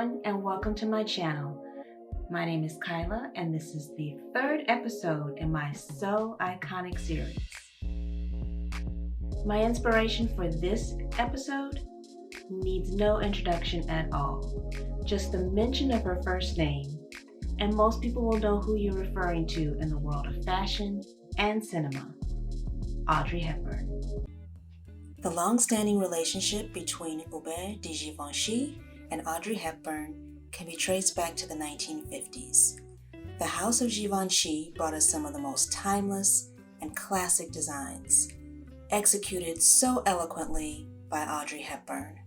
everyone, and welcome to my channel. My name is Kyla, and this is the third episode in my So Iconic series. My inspiration for this episode needs no introduction at all. Just the mention of her first name, and most people will know who you're referring to in the world of fashion and cinema. Audrey Hepburn. The long-standing relationship between Audrey de Givenchy and Audrey Hepburn can be traced back to the 1950s. The House of Givenchy brought us some of the most timeless and classic designs, executed so eloquently by Audrey Hepburn.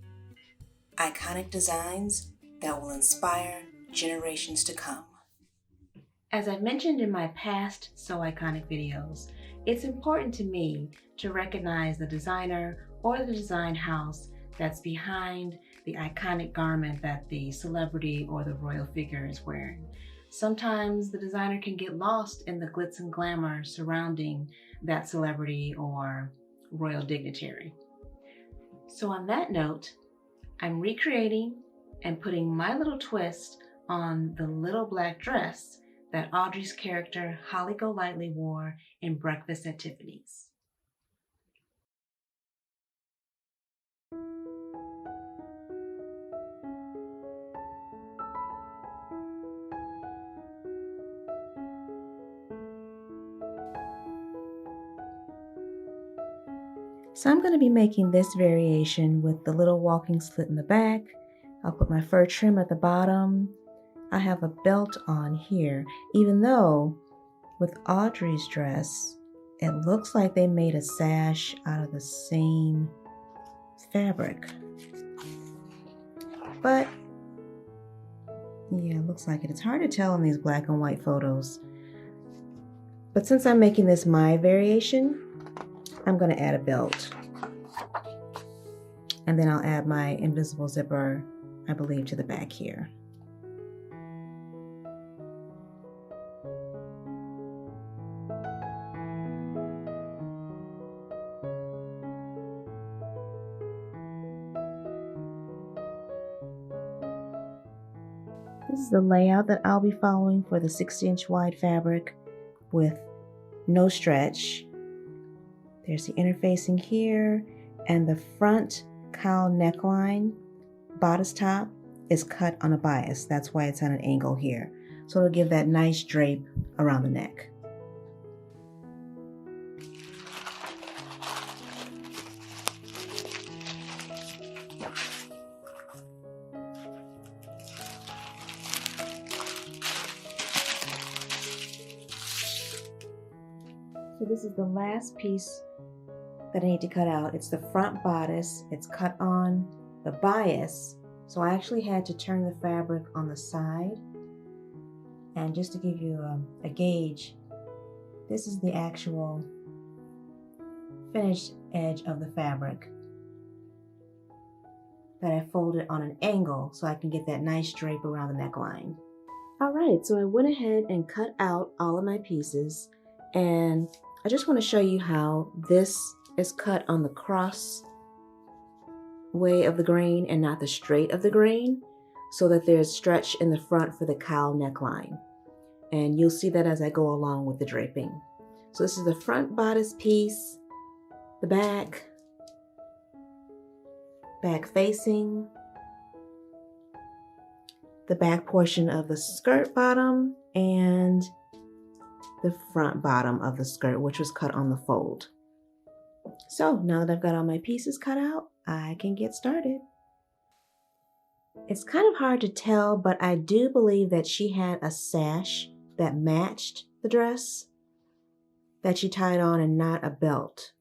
Iconic designs that will inspire generations to come. As I've mentioned in my past So Iconic videos, it's important to me to recognize the designer or the design house that's behind the iconic garment that the celebrity or the royal figure is wearing. Sometimes the designer can get lost in the glitz and glamour surrounding that celebrity or royal dignitary. So on that note, I'm recreating and putting my little twist on the little black dress that Audrey's character Holly Golightly wore in Breakfast at Tiffany's. So I'm going to be making this variation with the little walking slit in the back. I'll put my fur trim at the bottom. I have a belt on here, even though with Audrey's dress, it looks like they made a sash out of the same fabric. But yeah, it looks like it. It's hard to tell in these black and white photos. But since I'm making this my variation, I'm going to add a belt. And then I'll add my invisible zipper, I believe, to the back here. This is the layout that I'll be following for the 60-inch wide fabric with no stretch. There's the interfacing here, and the front cowl neckline bodice top is cut on a bias. That's why it's on an angle here. So it'll give that nice drape around the neck. So this is the last piece that I need to cut out. It's the front bodice. It's cut on the bias. So I actually had to turn the fabric on the side. And just to give you a gauge, this is the actual finished edge of the fabric that I folded on an angle so I can get that nice drape around the neckline. All right, so I went ahead and cut out all of my pieces, and I just want to show you how this is cut on the cross way of the grain and not the straight of the grain, so that there's stretch in the front for the cowl neckline. And you'll see that as I go along with the draping. So this is the front bodice piece, the back facing, the back portion of the skirt bottom, and the front bottom of the skirt, which was cut on the fold. So now that I've got all my pieces cut out, I can get started. It's kind of hard to tell, but I do believe that she had a sash that matched the dress that she tied on and not a belt.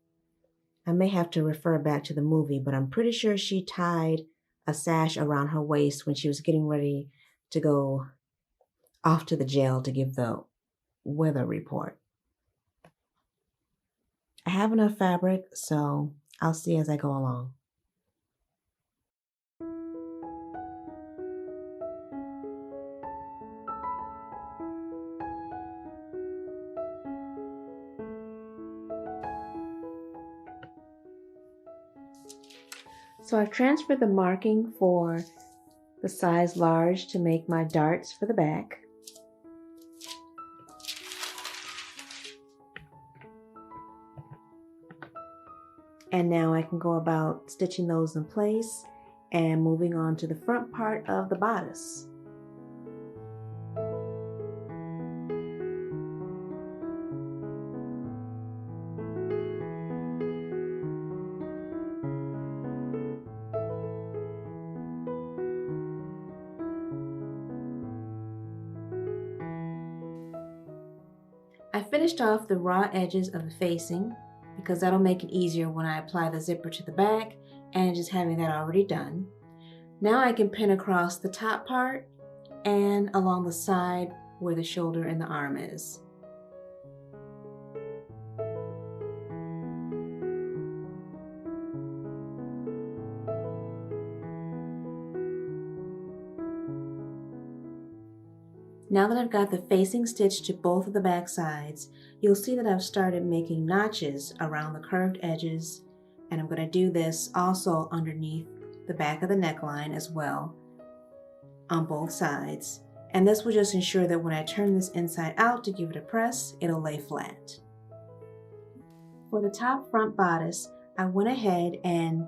I may have to refer back to the movie, but I'm pretty sure she tied a sash around her waist when she was getting ready to go off to the jail to give the weather report. I have enough fabric, so I'll see as I go along. So I've transferred the marking for the size large to make my darts for the back. And now I can go about stitching those in place and moving on to the front part of the bodice. I finished off the raw edges of the facing because that'll make it easier when I apply the zipper to the back and just having that already done. Now I can pin across the top part and along the side where the shoulder and the arm is. Now that I've got the facing stitched to both of the back sides, you'll see that I've started making notches around the curved edges, and I'm going to do this also underneath the back of the neckline as well on both sides. And this will just ensure that when I turn this inside out to give it a press, it'll lay flat. For the top front bodice, I went ahead and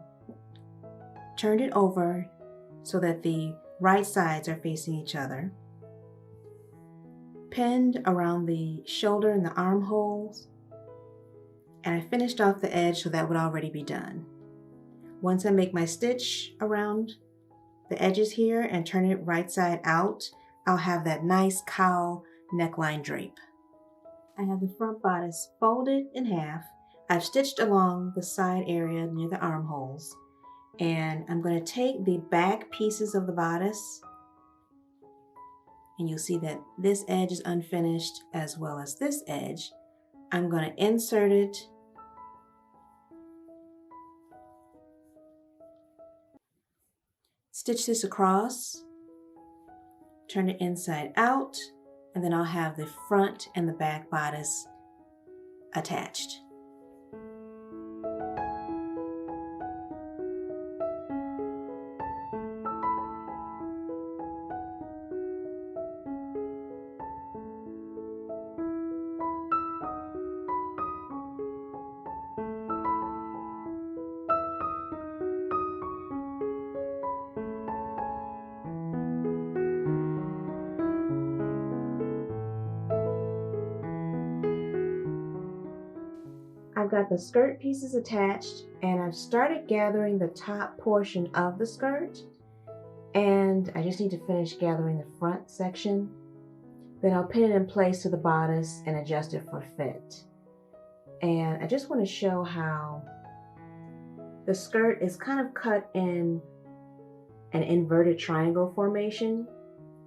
turned it over so that the right sides are facing each other. Pinned around the shoulder and the armholes, and I finished off the edge so that would already be done. Once I make my stitch around the edges here and turn it right side out, I'll have that nice cowl neckline drape. I have the front bodice folded in half. I've stitched along the side area near the armholes, and I'm going to take the back pieces of the bodice, and you'll see that this edge is unfinished as well as this edge. I'm going to insert it stitch this across, turn it inside out, and then I'll have the front and the back bodice attached. I've got the skirt pieces attached, and I've started gathering the top portion of the skirt, and I just need to finish gathering the front section. Then I'll pin it in place to the bodice and adjust it for fit. And I just want to show how the skirt is kind of cut in an inverted triangle formation,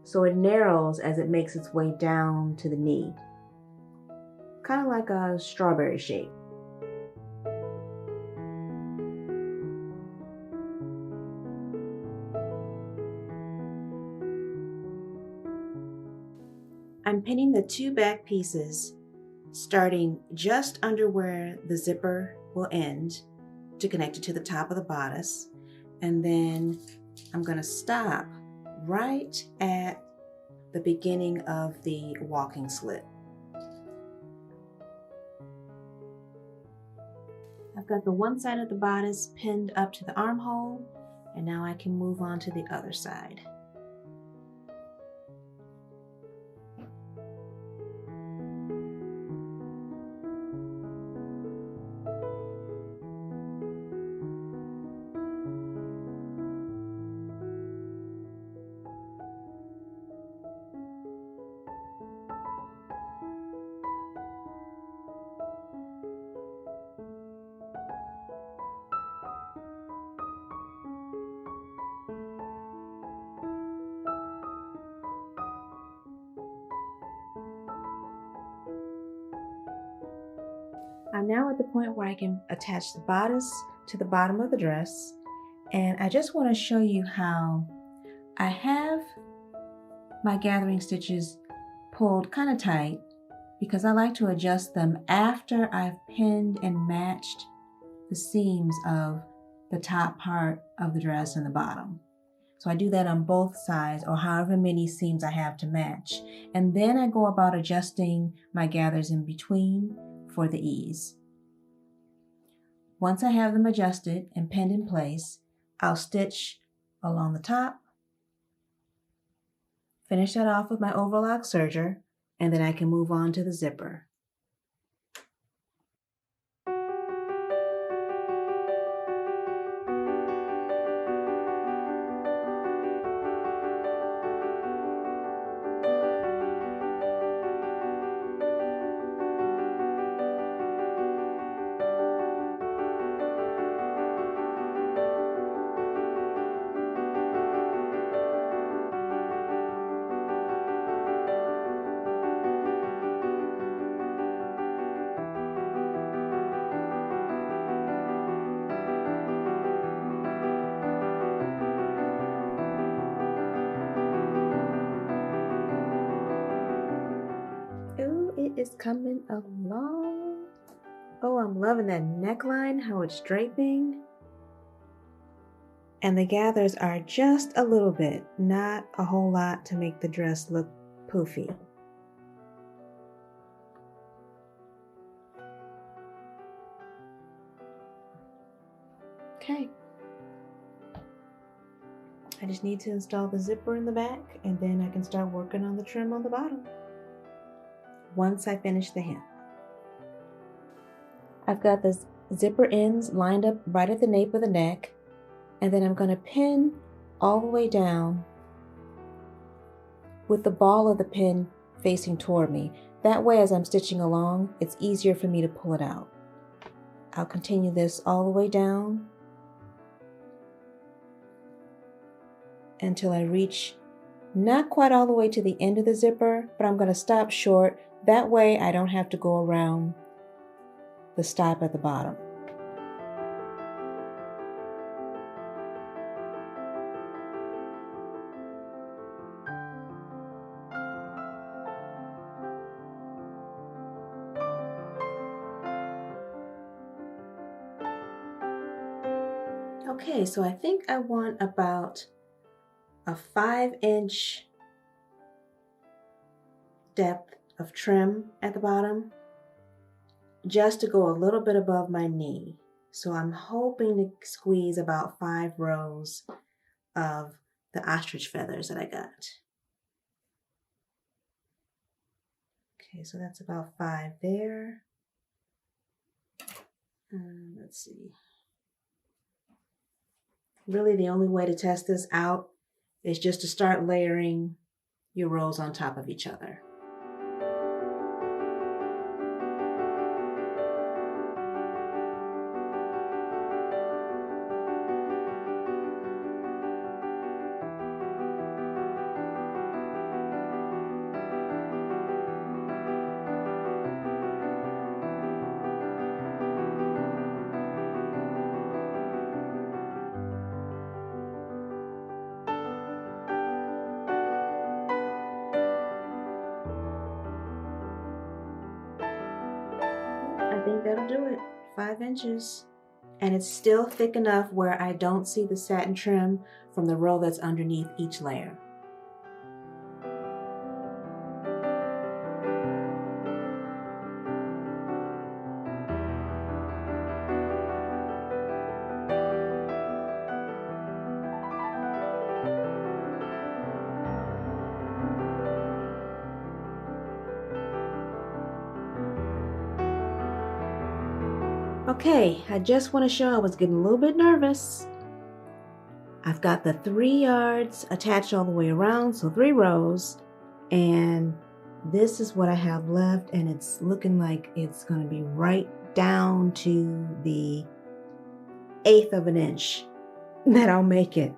so it narrows as it makes its way down to the knee, kind of like a strawberry shape. I'm pinning the two back pieces starting just under where the zipper will end to connect it to the top of the bodice, and then I'm going to stop right at the beginning of the walking slit. I've got the one side of the bodice pinned up to the armhole, and now I can move on to the other side. I'm now at the point where I can attach the bodice to the bottom of the dress, and I just want to show you how I have my gathering stitches pulled kind of tight because I like to adjust them after I've pinned and matched the seams of the top part of the dress and the bottom. So I do that on both sides, or however many seams I have to match. And then I go about adjusting my gathers in between for the ease. Once I have them adjusted and pinned in place, I'll stitch along the top, finish that off with my overlock serger, and then I can move on to the zipper. Ooh, it is coming along. Oh, I'm loving that neckline, how it's draping. And the gathers are just a little bit, not a whole lot to make the dress look poofy. Okay. I just need to install the zipper in the back, and then I can start working on the trim on the bottom once I finish the hem. I've got the zipper ends lined up right at the nape of the neck, and then I'm going to pin all the way down with the ball of the pin facing toward me. That way, as I'm stitching along, it's easier for me to pull it out. I'll continue this all the way down until I reach not quite all the way to the end of the zipper, but I'm going to stop short. That way I don't have to go around the stop at the bottom. Okay, so I think I want about a 5-inch depth of trim at the bottom, just to go a little bit above my knee. So I'm hoping to squeeze about 5 rows of the ostrich feathers that I got. Okay, so that's about 5 there. Let's see. Really, the only way to test this out is just to start layering your rows on top of each other. I think that'll do it. 5 inches. And it's still thick enough where I don't see the satin trim from the row that's underneath each layer. Okay, I just want to show I was getting a little bit nervous. I've got the 3 yards attached all the way around, so 3 rows, and this is what I have left, and it's looking like it's going to be right down to the 1/8 of an inch that I'll make it.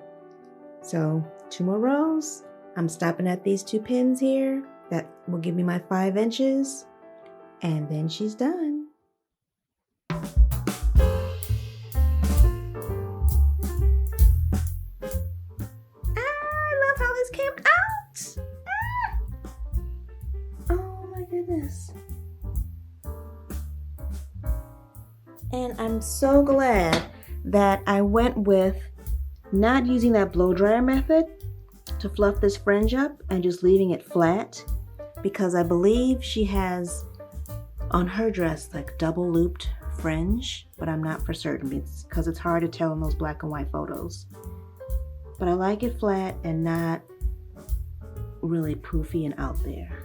So 2 more rows. I'm stopping at these 2 pins here. That will give me my 5 inches, and then she's done. Came out. Oh my goodness. And I'm so glad that I went with not using that blow dryer method to fluff this fringe up and just leaving it flat, because I believe she has on her dress like double looped fringe, but I'm not for certain because it's hard to tell in those black and white photos. But I like it flat and not really poofy and out there.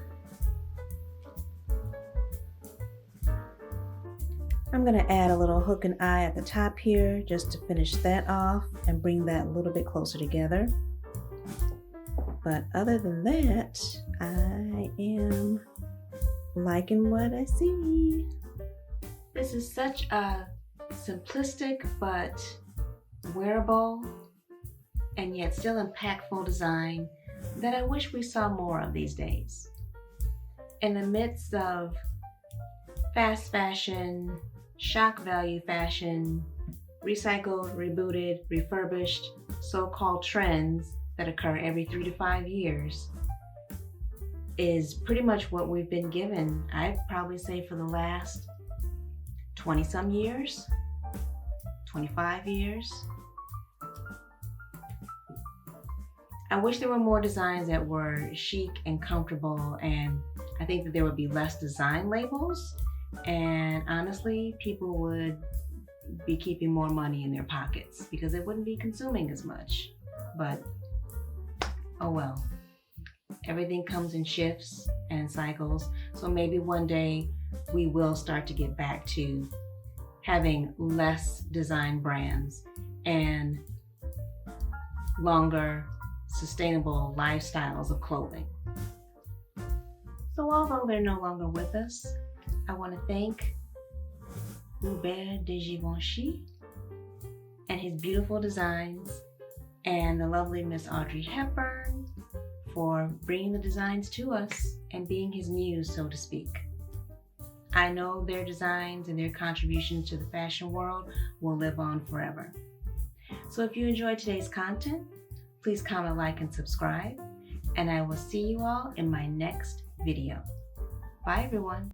I'm going to add a little hook and eye at the top here just to finish that off and bring that a little bit closer together. But other than that, I am liking what I see. This is such a simplistic but wearable and yet still impactful design that I wish we saw more of these days. In the midst of fast fashion, shock value fashion, recycled, rebooted, refurbished, so-called trends that occur every 3 to 5 years, is pretty much what we've been given, I'd probably say, for the last 20 some years, 25 years. I wish there were more designs that were chic and comfortable, and I think that there would be less design labels, and honestly, people would be keeping more money in their pockets because they wouldn't be consuming as much. But oh well. Everything comes in shifts and cycles, so maybe one day we will start to get back to having less design brands and longer, sustainable lifestyles of clothing. So although they're no longer with us, I want to thank Hubert de Givenchy and his beautiful designs, and the lovely Miss Audrey Hepburn for bringing the designs to us and being his muse, so to speak. I know their designs and their contributions to the fashion world will live on forever. So if you enjoyed today's content, please comment, like, and subscribe, and I will see you all in my next video. Bye, everyone.